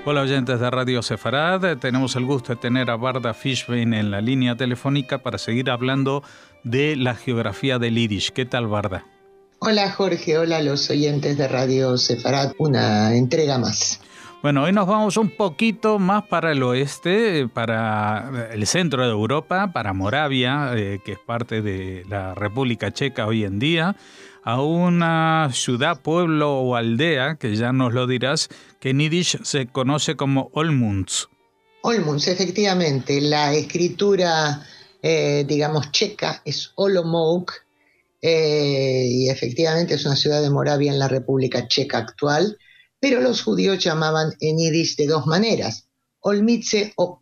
Hola oyentes de Radio Sefarad, tenemos el gusto de tener a Varda Fishbein en la línea telefónica para seguir hablando de la geografía del Yiddish. ¿Qué tal, Varda? Hola Jorge, hola a los oyentes de Radio Sefarad, una entrega más. Bueno, hoy nos vamos un poquito más para el oeste, para el centro de Europa, para Moravia, que es parte de la República Checa hoy en día, a una ciudad, pueblo o aldea, que ya nos lo dirás, que en Yiddish se conoce como Olmütz. Olmütz, efectivamente, la escritura, checa es Olomouc, y efectivamente es una ciudad de Moravia en la República Checa actual, pero los judíos llamaban en Yiddish de dos maneras, Olmice o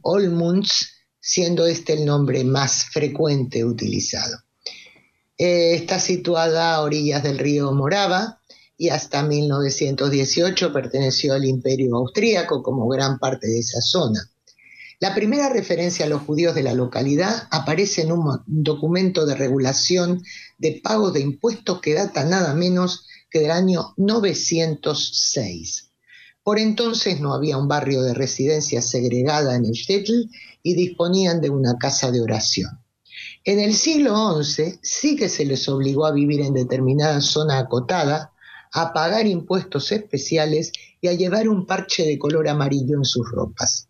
Olmütz, siendo este el nombre más frecuente utilizado. Está situada a orillas del río Morava y hasta 1918 perteneció al Imperio Austríaco como gran parte de esa zona. La primera referencia a los judíos de la localidad aparece en un documento de regulación de pagos de impuestos que data nada menos que del año 906. Por entonces no había un barrio de residencia segregada en el shtetl y disponían de una casa de oración. En el siglo XI sí que se les obligó a vivir en determinada zona acotada, a pagar impuestos especiales y a llevar un parche de color amarillo en sus ropas.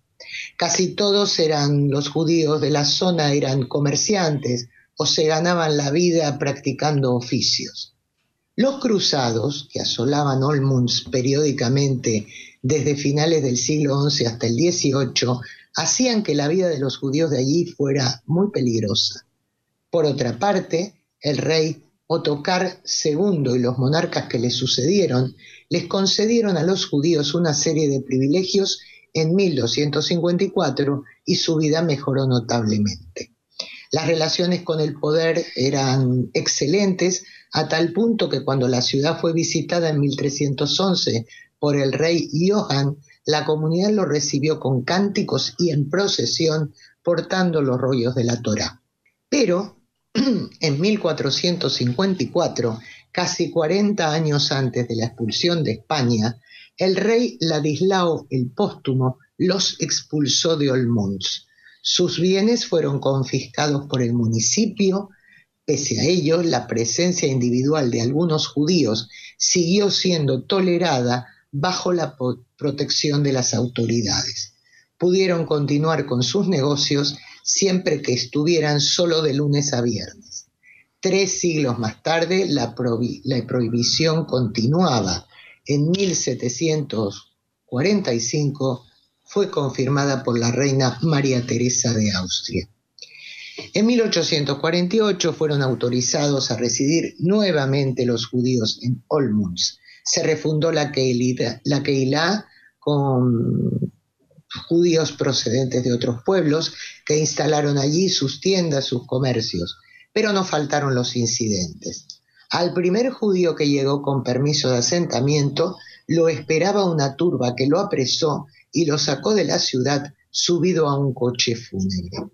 Casi todos los judíos de la zona eran comerciantes o se ganaban la vida practicando oficios. Los cruzados, que asolaban Olmütz periódicamente desde finales del siglo XI hasta el XVIII, hacían que la vida de los judíos de allí fuera muy peligrosa. Por otra parte, el rey Ottokar II y los monarcas que le sucedieron les concedieron a los judíos una serie de privilegios en 1254 y su vida mejoró notablemente. Las relaciones con el poder eran excelentes a tal punto que cuando la ciudad fue visitada en 1311 por el rey Johann, la comunidad lo recibió con cánticos y en procesión portando los rollos de la Torá. Pero en 1454, casi 40 años antes de la expulsión de España, el rey Ladislao el Póstumo los expulsó de Olmütz. Sus bienes fueron confiscados por el municipio. Pese a ello, la presencia individual de algunos judíos siguió siendo tolerada bajo la protección de las autoridades. Pudieron continuar con sus negocios siempre que estuvieran solo de lunes a viernes. 3 siglos más tarde, la prohibición continuaba. En 1745 fue confirmada por la reina María Teresa de Austria. En 1848 fueron autorizados a residir nuevamente los judíos en Olmütz. Se refundó la Kehilá con judíos procedentes de otros pueblos que instalaron allí sus tiendas, sus comercios, pero no faltaron los incidentes. Al primer judío que llegó con permiso de asentamiento lo esperaba una turba que lo apresó y lo sacó de la ciudad subido a un coche fúnebre.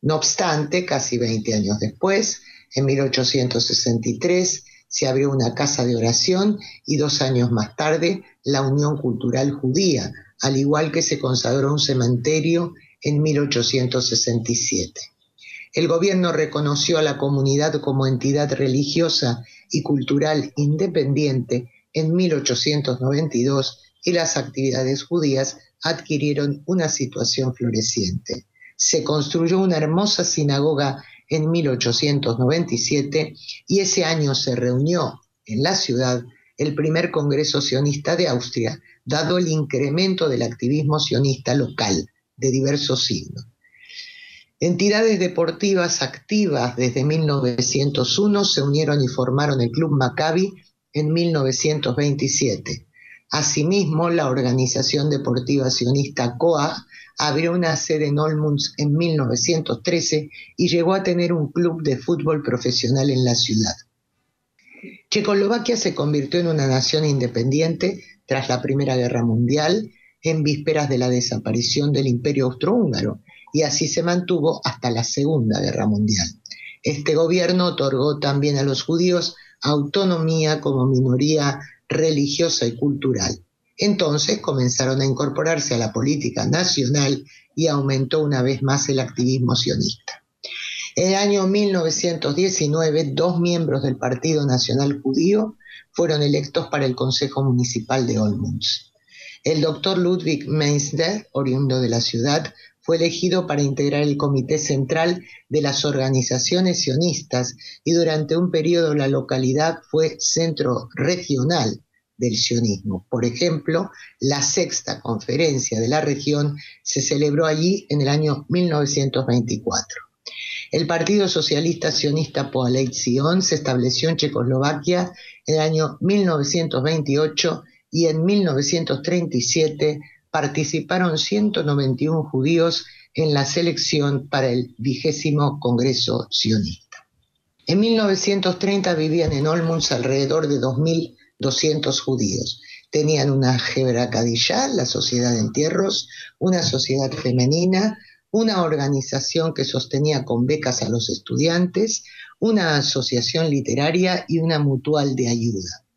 No obstante, casi 20 años después, en 1863, se abrió una casa de oración y 2 años más tarde, la Unión Cultural Judía, al igual que se consagró un cementerio en 1867. El gobierno reconoció a la comunidad como entidad religiosa y cultural independiente en 1892 y las actividades judías adquirieron una situación floreciente. Se construyó una hermosa sinagoga en 1897 y ese año se reunió en la ciudad el primer Congreso Sionista de Austria, dado el incremento del activismo sionista local de diversos signos. Entidades deportivas activas desde 1901 se unieron y formaron el Club Maccabi en 1927. Asimismo, la organización deportiva sionista Koach abrió una sede en Olmütz en 1913 y llegó a tener un club de fútbol profesional en la ciudad. Checoslovaquia se convirtió en una nación independiente tras la Primera Guerra Mundial, en vísperas de la desaparición del Imperio Austrohúngaro, y así se mantuvo hasta la Segunda Guerra Mundial. Este gobierno otorgó también a los judíos autonomía como minoría religiosa y cultural. Entonces comenzaron a incorporarse a la política nacional y aumentó una vez más el activismo sionista. En el año 1919, 2 miembros del Partido Nacional Judío fueron electos para el Consejo Municipal de Olmütz. El doctor Ludwig Meissner, oriundo de la ciudad, fue elegido para integrar el comité central de las organizaciones sionistas y durante un periodo la localidad fue centro regional del sionismo. Por ejemplo, la 6ª conferencia de la región se celebró allí en el año 1924. El Partido Socialista Sionista Poalei Zion se estableció en Checoslovaquia en el año 1928 y en 1937 participaron 191 judíos en la selección para el 20º Congreso Sionista. En 1930 vivían en Olmütz alrededor de 2.200 judíos. Tenían una Hebra Kadishá, la sociedad de entierros, una sociedad femenina, una organización que sostenía con becas a los estudiantes, una asociación literaria y una mutual de ayuda.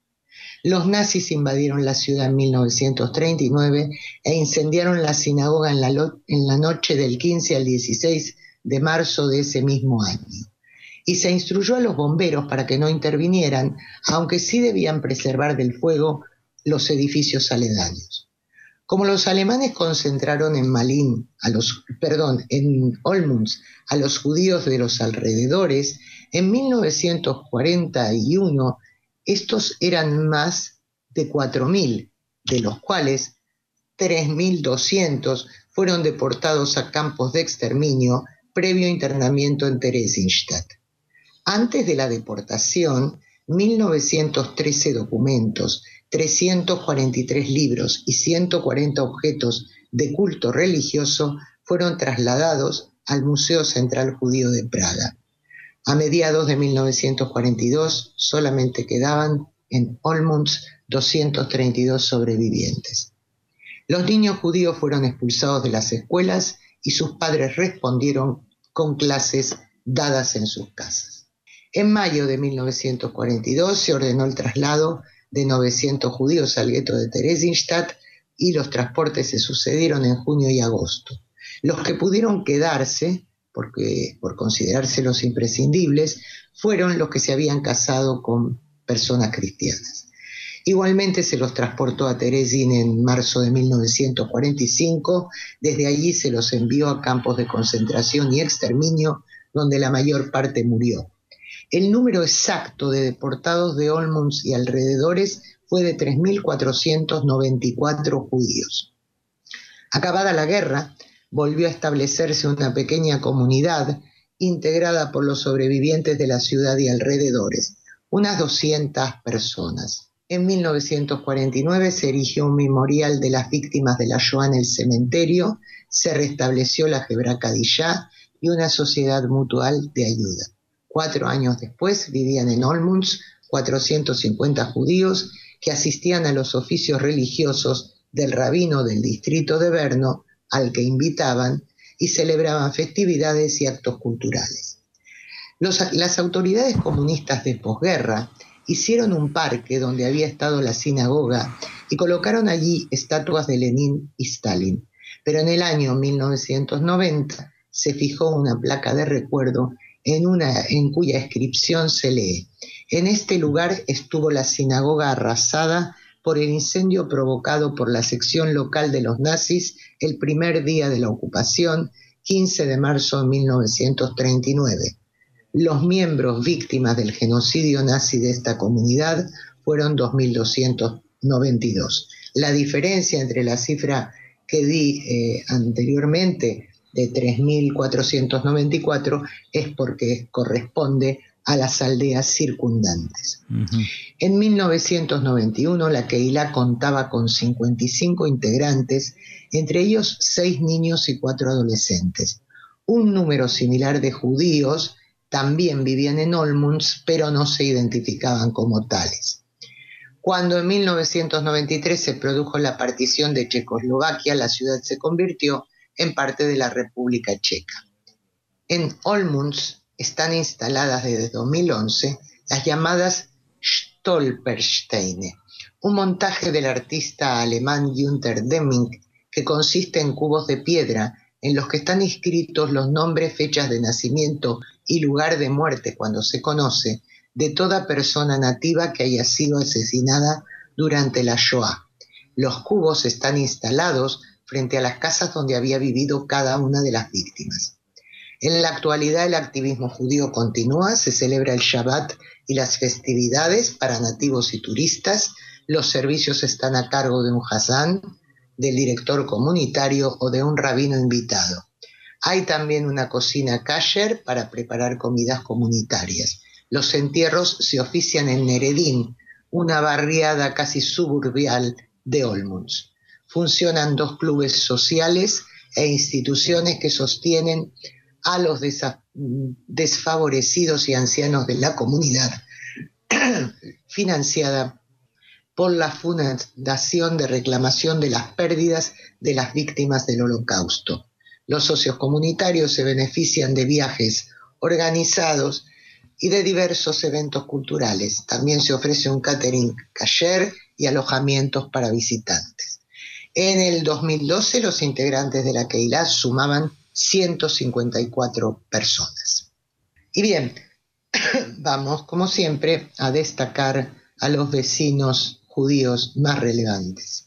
Los nazis invadieron la ciudad en 1939 e incendiaron la sinagoga en la noche del 15 al 16 de marzo de ese mismo año. Y se instruyó a los bomberos para que no intervinieran, aunque sí debían preservar del fuego los edificios aledaños. Como los alemanes concentraron en Olmütz a los judíos de los alrededores, en 1941 estos eran más de 4.000, de los cuales 3.200 fueron deportados a campos de exterminio previo internamiento en Theresienstadt. Antes de la deportación, 1.913 documentos, 343 libros y 140 objetos de culto religioso fueron trasladados al Museo Central Judío de Praga. A mediados de 1942 solamente quedaban en Olmütz 232 sobrevivientes. Los niños judíos fueron expulsados de las escuelas y sus padres respondieron con clases dadas en sus casas. En mayo de 1942 se ordenó el traslado de 900 judíos al gueto de Theresienstadt y los transportes se sucedieron en junio y agosto. Los que pudieron quedarse, por considerarse los imprescindibles, fueron los que se habían casado con personas cristianas. Igualmente se los transportó a Terezin en marzo de 1945, desde allí se los envió a campos de concentración y exterminio, donde la mayor parte murió. El número exacto de deportados de Olmütz y alrededores fue de 3.494 judíos. Acabada la guerra, volvió a establecerse una pequeña comunidad integrada por los sobrevivientes de la ciudad y alrededores, unas 200 personas. En 1949 se erigió un memorial de las víctimas de la Shoah en el cementerio, se restableció la Hebra Kadishá y una sociedad mutual de ayuda. 4 años después vivían en Olmütz 450 judíos que asistían a los oficios religiosos del rabino del distrito de Brno, al que invitaban, y celebraban festividades y actos culturales. Las autoridades comunistas de posguerra hicieron un parque donde había estado la sinagoga y colocaron allí estatuas de Lenin y Stalin, pero en el año 1990 se fijó una placa de recuerdo en cuya inscripción se lee: en este lugar estuvo la sinagoga arrasada por el incendio provocado por la sección local de los nazis el primer día de la ocupación, 15 de marzo de 1939. Los miembros víctimas del genocidio nazi de esta comunidad fueron 2.292. La diferencia entre la cifra que di anteriormente de 3.494 es porque corresponde a las aldeas circundantes. Uh-huh. En 1991 la Keilah contaba con 55 integrantes, entre ellos 6 niños y 4 adolescentes. Un número similar de judíos también vivían en Olmütz, pero no se identificaban como tales. Cuando en 1993 se produjo la partición de Checoslovaquia, la ciudad se convirtió en parte de la República Checa. En Olmütz están instaladas desde 2011 las llamadas Stolpersteine, un montaje del artista alemán Günter Deming que consiste en cubos de piedra en los que están inscritos los nombres, fechas de nacimiento y lugar de muerte, cuando se conoce, de toda persona nativa que haya sido asesinada durante la Shoah. Los cubos están instalados frente a las casas donde había vivido cada una de las víctimas. En la actualidad el activismo judío continúa, se celebra el Shabbat y las festividades para nativos y turistas, los servicios están a cargo de un hazán, del director comunitario o de un rabino invitado. Hay también una cocina kasher para preparar comidas comunitarias. Los entierros se ofician en Neredín, una barriada casi suburbial de Olmutz. Funcionan 2 clubes sociales e instituciones que sostienen a los desfavorecidos y ancianos de la comunidad, financiada por la Fundación de Reclamación de las Pérdidas de las Víctimas del Holocausto. Los socios comunitarios se benefician de viajes organizados y de diversos eventos culturales. También se ofrece un catering kasher y alojamientos para visitantes. En el 2012 los integrantes de la Keilah sumaban 154 personas. Y bien, vamos como siempre a destacar a los vecinos judíos más relevantes.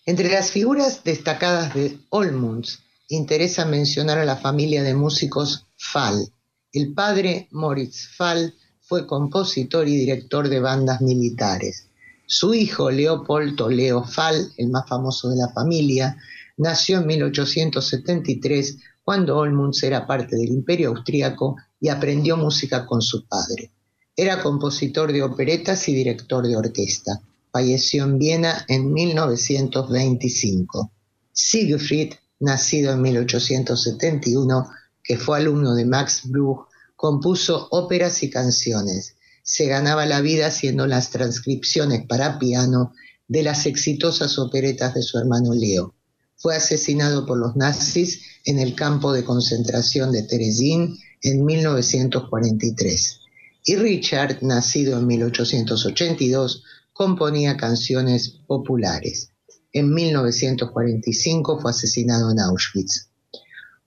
Entre las figuras destacadas de Olmutz interesa mencionar a la familia de músicos Fall. El padre, Moritz Fall, fue compositor y director de bandas militares. Su hijo, Leopoldo Leo Fall, el más famoso de la familia, nació en 1873 cuando Olmutz era parte del Imperio Austríaco y aprendió música con su padre. Era compositor de operetas y director de orquesta. Falleció en Viena en 1925. Siegfried, nacido en 1871, que fue alumno de Max Bruch, compuso óperas y canciones. Se ganaba la vida haciendo las transcripciones para piano de las exitosas operetas de su hermano Leo. Fue asesinado por los nazis en el campo de concentración de Terezín en 1943. Y Richard, nacido en 1882, componía canciones populares. En 1945 fue asesinado en Auschwitz.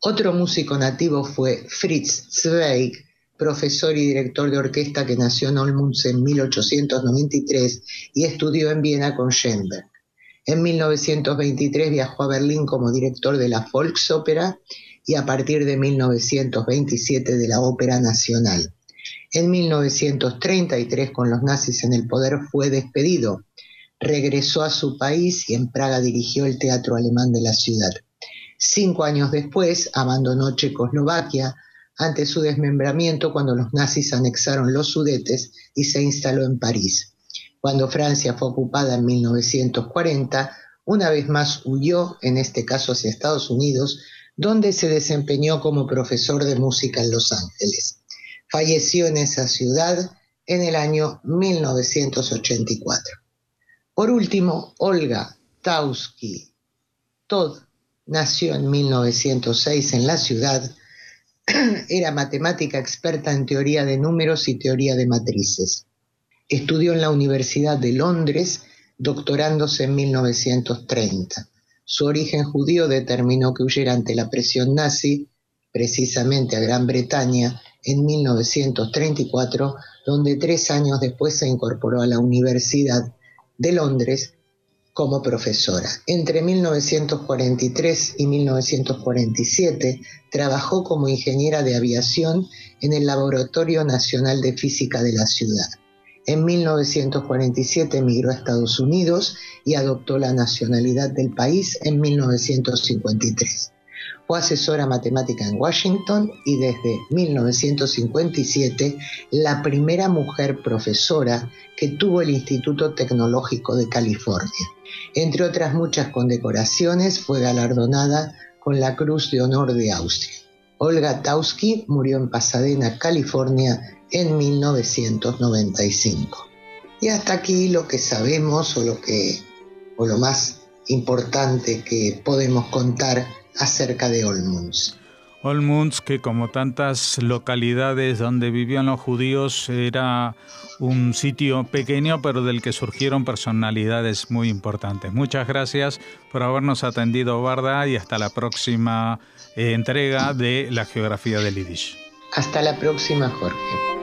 Otro músico nativo fue Fritz Zweig, profesor y director de orquesta que nació en Olmutz en 1893 y estudió en Viena con Schoenberg. En 1923 viajó a Berlín como director de la Volksópera y a partir de 1927 de la Ópera Nacional. En 1933, con los nazis en el poder, fue despedido. Regresó a su país y en Praga dirigió el teatro alemán de la ciudad. 5 años después abandonó Checoslovaquia ante su desmembramiento cuando los nazis anexaron los Sudetes y se instaló en París. Cuando Francia fue ocupada en 1940, una vez más huyó, en este caso hacia Estados Unidos, donde se desempeñó como profesor de música en Los Ángeles. Falleció en esa ciudad en el año 1984. Por último, Olga Taussky Todd nació en 1906 en la ciudad. Era matemática experta en teoría de números y teoría de matrices. Estudió en la Universidad de Londres, doctorándose en 1930. Su origen judío determinó que huyera ante la presión nazi, precisamente a Gran Bretaña, en 1934, donde 3 años después se incorporó a la Universidad de Londres como profesora. Entre 1943 y 1947 trabajó como ingeniera de aviación en el Laboratorio Nacional de Física de la ciudad. En 1947 emigró a Estados Unidos y adoptó la nacionalidad del país en 1953. Fue asesora matemática en Washington y desde 1957 la primera mujer profesora que tuvo el Instituto Tecnológico de California. Entre otras muchas condecoraciones, fue galardonada con la Cruz de Honor de Austria. Olga Taussky murió en Pasadena, California, en 1995. Y hasta aquí lo que sabemos o lo más importante que podemos contar acerca de Olmutz. Olmütz, que como tantas localidades donde vivían los judíos, era un sitio pequeño, pero del que surgieron personalidades muy importantes. Muchas gracias por habernos atendido, Varda, y hasta la próxima entrega de la Geografía del Yiddish. Hasta la próxima, Jorge.